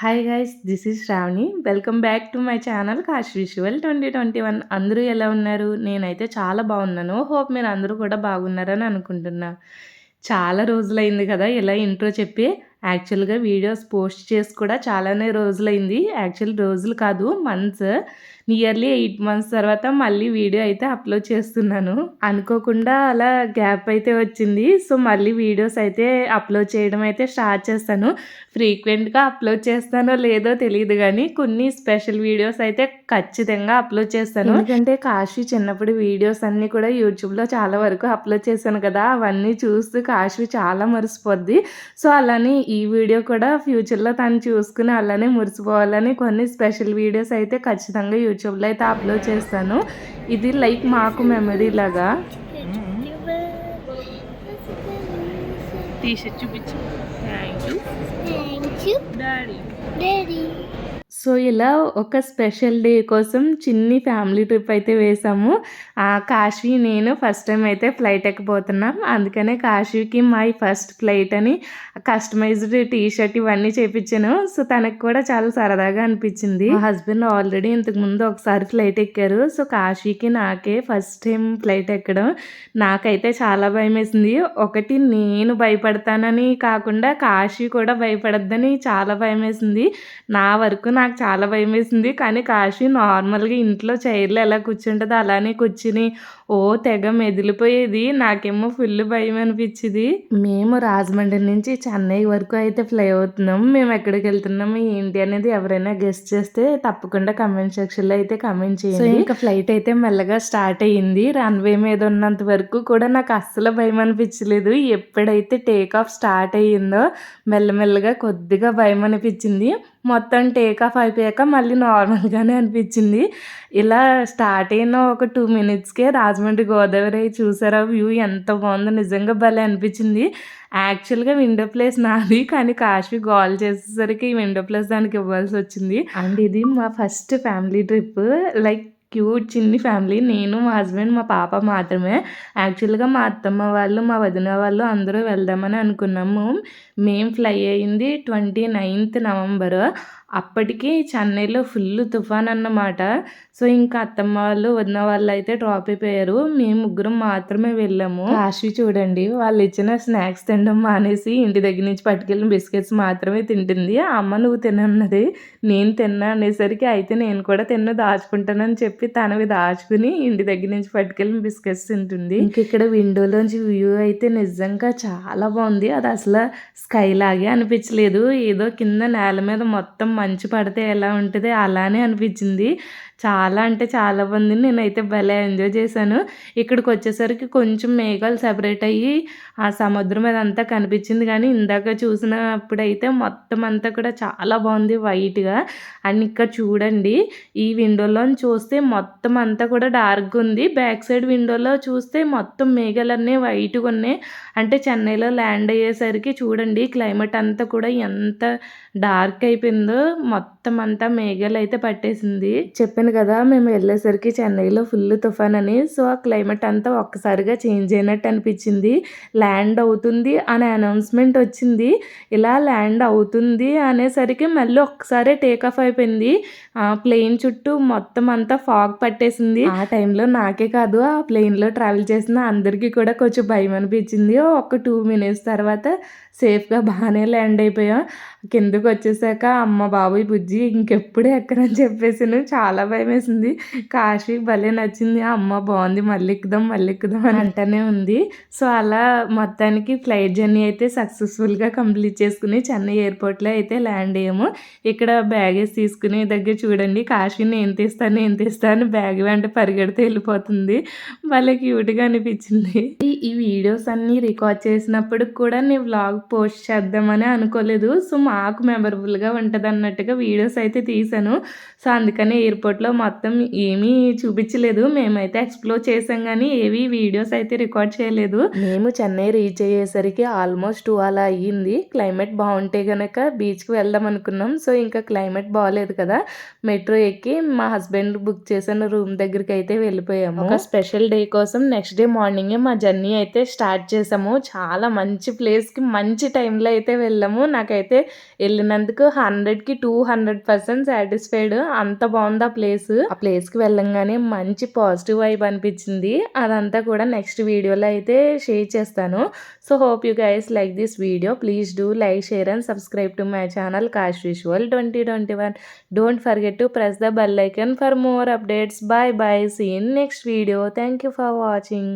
Hi guys, this is Shravani. Welcome back to my channel కాష్ visual 2021. అందరూ ఎలా ఉన్నారు? నేనైతే చాలా బాగున్నాను. హోప్ మీరు అందరూ కూడా బాగున్నారని అనుకుంటున్నా. చాలా రోజులైంది కదా ఇలా ఇంట్రో చెప్పి. యాక్చువల్గా వీడియోస్ పోస్ట్ చేసి కూడా చాలానే రోజులైంది. యాక్చువల్ రోజులు కాదు, మంత్స్. నియర్లీ 8 మంత్స్ తర్వాత మళ్ళీ వీడియో అయితే అప్లోడ్ చేస్తున్నాను. అనుకోకుండా అలా గ్యాప్ అయితే వచ్చింది. సో మళ్ళీ వీడియోస్ అయితే అప్లోడ్ చేయడం అయితే స్టార్ట్ చేస్తాను. ఫ్రీక్వెంట్గా అప్లోడ్ చేస్తానో లేదో తెలియదు కానీ కొన్ని స్పెషల్ వీడియోస్ అయితే ఖచ్చితంగా అప్లోడ్ చేస్తాను. ఎందుకంటే కాశీ చిన్నప్పుడు వీడియోస్ అన్నీ కూడా యూట్యూబ్లో చాలా వరకు అప్లోడ్ చేశాను కదా, అవన్నీ చూస్తూ కాశీ చాలా మురిసిపోద్ది. సో అలానే ఈ వీడియో కూడా ఫ్యూచర్లో తను చూసుకుని అలానే మురిసిపోవాలని కొన్ని స్పెషల్ వీడియోస్ అయితే ఖచ్చితంగా యూట్యూబ్లో అయితే అప్లోడ్ చేస్తాను. ఇది లైక్ మాకు మెమరీ లాగా. టీషర్ట్ చూపించు. Thank you daddy. సో ఇలా ఒక స్పెషల్ డే కోసం చిన్ని ఫ్యామిలీ ట్రిప్ అయితే వేసాము. కాశీ నేను ఫస్ట్ టైం అయితే ఫ్లైట్ ఎక్కబోతున్నాం. అందుకనే కాశీకి మై ఫస్ట్ ఫ్లైట్ అని కస్టమైజ్డ్ టీషర్ట్ ఇవన్నీ చేయించాను. సో తనకు కూడా చాలా సరదాగా అనిపించింది. మా హస్బెండ్ ఆల్రెడీ ఇంతకుముందు ఒకసారి ఫ్లైట్ ఎక్కారు. సో కాశీకి నాకే ఫస్ట్ టైం ఫ్లైట్ ఎక్కడం. నాకైతే చాలా భయం వేసింది. ఒకటి నేను భయపడతానని కాకుండా కాశీ కూడా భయపడద్దని చాలా భయం వేసింది. నా వరకు నాకు చాలా భయం వేసింది. కానీ కాశీ నార్మల్గా ఇంట్లో చైర్లో ఎలా కూర్చుంటుందో అలానే కూర్చుని తెగ మెదిలిపోయేది. నాకేమో ఫుల్ భయం అనిపించింది. మేము రాజమండ్రి నుంచి చెన్నై వరకు అయితే ఫ్లై అవుతున్నాం. మేము ఎక్కడికి వెళ్తున్నాము ఏంటి అనేది ఎవరైనా గెస్ట్ చేస్తే తప్పకుండా కమెంట్ సెక్షన్లో అయితే కమెంట్ చేయండి. ఇంకా ఫ్లైట్ అయితే మెల్లగా స్టార్ట్ అయ్యింది. రన్వే మీద ఉన్నంత వరకు కూడా నాకు అస్సలు భయం అనిపించలేదు. ఎప్పుడైతే టేక్ ఆఫ్ స్టార్ట్ అయ్యిందో మెల్లమెల్లగా కొద్దిగా భయం అనిపించింది. మొత్తం టేక్ ఆఫ్ అయిపోయాక మళ్ళీ నార్మల్గానే అనిపించింది. ఇలా స్టార్ట్ అయిన ఒక 2 మినిట్స్కే రాజమండ్రి గోదావరి చూసారా, వ్యూ ఎంత బాగుందో, నిజంగా భలే అనిపించింది. యాక్చువల్గా విండో ప్లేస్ నాది, కానీ కాశీ కాల్ చేసేసరికి ఈ విండో ప్లేస్ దానికి ఇవ్వాల్సి వచ్చింది. అండ్ ఇది మా first family trip. Like cute చిన్ని ఫ్యామిలీ. నేను, మా హస్బెండ్, మా పాప మాత్రమే. యాక్చువల్గా మా అత్తమ్మ వాళ్ళు, మా వదిన వాళ్ళు అందరూ వెళ్దామని అనుకున్నాము. మేము ఫ్లై అయింది 29th నవంబర్. అప్పటికి చెన్నైలో ఫుల్ తుఫాన్ అన్నమాట. సో ఇంకా అత్తమ్మ వాళ్ళు, వదిన వాళ్ళు అయితే డ్రాప్ అయిపోయారు. మేము ముగ్గురం మాత్రమే వెళ్ళాము. కాశీ చూడండి, వాళ్ళు ఇచ్చిన స్నాక్స్ తినడం మానేసి ఇంటి దగ్గర నుంచి పట్టుకెళ్ళిన బిస్కెట్స్ మాత్రమే తింటుంది. అమ్మ నువ్వు తినన్నది. నేను తిన్నా అనేసరికి అయితే నేను కూడా దాచుకుంటానని చెప్పి తనవి దాచుకుని ఇంటి దగ్గర నుంచి పట్టుకెళ్ళిన బిస్కెట్స్ తింటుంది. ఇంక ఇక్కడ విండోలోంచి వ్యూ అయితే నిజంగా చాలా బాగుంది. అది అసలు స్కై లాగే అనిపించలేదు. ఏదో కింద నేల మీద మొత్తం మంచు పడితే ఎలా ఉంటుంది అలానే అనిపించింది. చాలా అంటే చాలా బాగుంది. నేనైతే భలే ఎంజాయ్ చేశాను. ఇక్కడికి వచ్చేసరికి కొంచెం మేఘాలు సెపరేట్ అయ్యి ఆ సముద్రం మీద అంతా కనిపించింది. కానీ ఇందాక చూసినప్పుడైతే మొత్తం అంతా కూడా చాలా బాగుంది వైట్గా. అండ్ ఇక్కడ చూడండి, ఈ విండోలో చూస్తే మొత్తం అంతా కూడా డార్క్గా ఉంది. బ్యాక్ సైడ్ విండోలో చూస్తే మొత్తం మేఘాలన్నీ వైట్గా ఉన్నాయి. అంటే చెన్నైలో ల్యాండ్ అయ్యేసరికి చూడండి క్లైమేట్ అంతా కూడా ఎంత డార్క్ అయిపోయిందో. మొత్తం అంతా మేఘాలు అయితే పట్టేసింది. చెప్పాను కదా మేము వెళ్ళేసరికి చెన్నైలో ఫుల్ తుఫాన్ అని. సో ఆ క్లైమేట్ అంతా ఒక్కసారిగా చేంజ్ అయినట్టు అనిపించింది. ల్యాండ్ అవుతుంది అనే అనౌన్స్మెంట్ వచ్చింది. ఇలా ల్యాండ్ అవుతుంది అనేసరికి మళ్ళీ ఒక్కసారి టేక్ ఆఫ్ అయిపోయింది. ప్లేన్ చుట్టూ మొత్తం అంతా ఫాగ్ పట్టేసింది. ఆ టైంలో నాకే కాదు, ఆ ప్లేన్లో ట్రావెల్ చేసిన అందరికీ కూడా కొంచెం భయం అనిపించింది. ఒక 2 మినిట్స్ తర్వాత సేఫ్గా బాగానే ల్యాండ్ అయిపోయాం. కిందకు వచ్చేసాక అమ్మ బాబోయ్ బుజ్జి ఇంకెప్పుడు ఎక్కనని చెప్పేసాను. చాలా భయం వేసింది. కాశీ భలే నచ్చింది. అమ్మ బాగుంది, మళ్ళీ ఎక్కుదాం అని అంటూనే ఉంది. సో అలా మొత్తానికి ఫ్లైట్ జర్నీ అయితే సక్సెస్ఫుల్గా కంప్లీట్ చేసుకుని చెన్నై ఎయిర్పోర్ట్లో అయితే ల్యాండ్ అయ్యాము. ఇక్కడ బ్యాగేజ్ తీసుకునే దగ్గర చూడండి కాశీ నేను తీస్తాను బ్యాగ్ వెంట పరిగెడితే వెళ్ళిపోతుంది. భలే క్యూట్గా అనిపించింది. ఈ వీడియోస్ అన్నీ రికార్డ్ చేసినప్పుడు కూడా నేను వ్లాగ్ పోస్ట్ చేద్దామని అనుకోలేదు. సో మాకు మెమరబుల్గా ఉంటుంది అన్నట్టుగా వీడియోస్ అయితే తీసాను. సో అందుకని ఎయిర్పోర్ట్లో మొత్తం ఏమీ చూపించలేదు. మేమైతే ఎక్స్ప్లోర్ చేసాం కానీ ఏవి వీడియోస్ అయితే రికార్డ్ చేయలేదు. మేము చెన్నై రీచ్ అయ్యేసరికి ఆల్మోస్ట్ 2 అలా అయ్యింది. క్లైమేట్ బాగుంటే కనుక బీచ్కి వెళ్దాం అనుకున్నాం. సో ఇంకా క్లైమేట్ బాగాలేదు కదా, మెట్రో ఎక్కి మా హస్బెండ్ బుక్ చేసిన రూమ్ దగ్గరికి అయితే వెళ్ళిపోయాము. ఒక స్పెషల్ డే కోసం నెక్స్ట్ డే మార్నింగే మా జర్నీ అయితే స్టార్ట్ చేసాము. చాలా మంచి ప్లేస్కి మంచి టైంలో అయితే వెళ్ళాము. నాకైతే వెళ్ళినందుకు 100కి 200% సాటిస్ఫైడ్. అంత బాగుంది ఆ ప్లేస్. ఆ ప్లేస్కి వెళ్ళంగానే మంచి పాజిటివ్ వైబ్ అనిపించింది. అదంతా కూడా నెక్స్ట్ వీడియోలో అయితే షేర్ చేస్తాను. So hope you guys like this video. Please do like, share and subscribe to my channel Kash Visual 2021. Don't forget to press the bell icon for more updates. Bye bye. See you in next video. Thank you for watching.